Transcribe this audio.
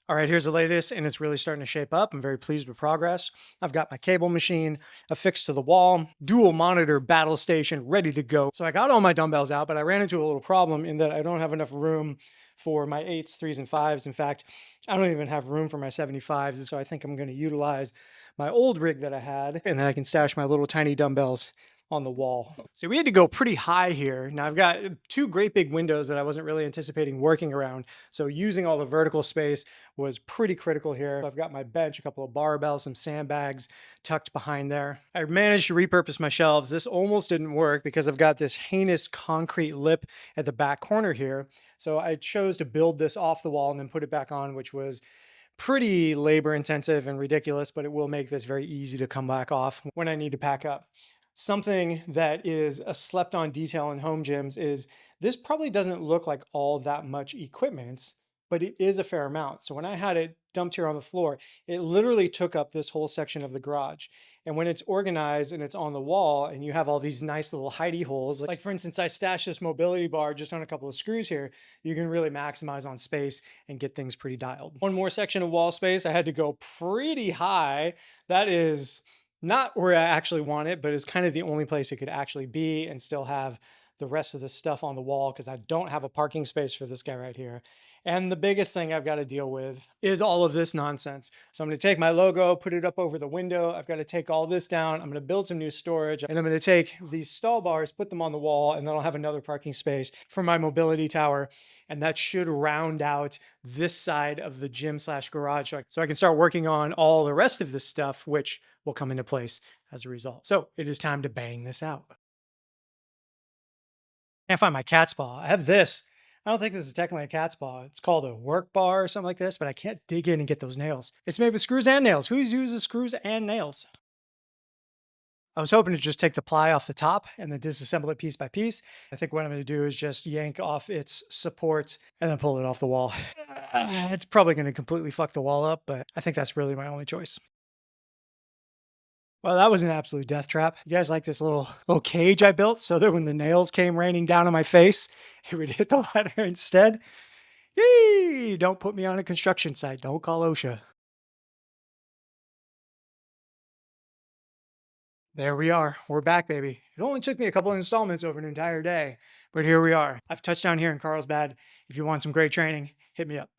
All right, here's the latest, and it's really starting to shape up. I'm very pleased with progress. I've got my cable machine affixed to the wall, dual monitor battle station ready to go. So I got all my dumbbells out, but I ran into a little problem in that I don't have enough room for my 8s, 3s, and 5s. In fact, I don't even have room for my 75s. So I think I'm going to utilize my old rig that I had, and then I can stash my little tiny dumbbells on the wall. So we had to go pretty high here. Now I've got two great big windows that I wasn't really anticipating working around. So using all the vertical space was pretty critical here. I've got my bench, a couple of barbells, some sandbags tucked behind there. I managed to repurpose my shelves. This almost didn't work because I've got this heinous concrete lip at the back corner here. So I chose to build this off the wall and then put it back on, which was pretty labor intensive and ridiculous, but it will make this very easy to come back off when I need to pack up. Something that is a slept on detail in home gyms is this probably doesn't look like all that much equipment, but it is a fair amount. So when I had it dumped here on the floor, it literally took up this whole section of the garage. And when it's organized and it's on the wall and you have all these nice little hidey holes, like for instance, I stashed this mobility bar just on a couple of screws here, you can really maximize on space and get things pretty dialed. One more section of wall space, I had to go pretty high. That is not where I actually want it, but it's kind of the only place it could actually be and still have the rest of the stuff on the wall because I don't have a parking space for this guy right here. And the biggest thing I've got to deal with is all of this nonsense. So I'm going to take my logo, put it up over the window. I've got to take all this down. I'm going to build some new storage and I'm going to take these stall bars, put them on the wall, and then I'll have another parking space for my mobility tower. And that should round out this side of the gym slash garage. So I can start working on all the rest of this stuff, which will come into place as a result. So it is time to bang this out. Can't find my cat's paw. I have this. I don't think this is technically a cat's paw. It's called a work bar or something like this, but I can't dig in and get those nails. It's made with screws and nails. Who uses screws and nails? I was hoping to just take the ply off the top and then disassemble it piece by piece. I think what I'm going to do is just yank off its supports and then pull it off the wall. It's probably going to completely fuck the wall up, but I think that's really my only choice. Well, that was an absolute death trap. You guys like this little cage I built so that when the nails came raining down on my face, it would hit the ladder instead? Yee! Don't put me on a construction site. Don't call OSHA. There we are. We're back, baby. It only took me a couple of installments over an entire day, but here we are. I've touched down here in Carlsbad. If you want some great training, hit me up.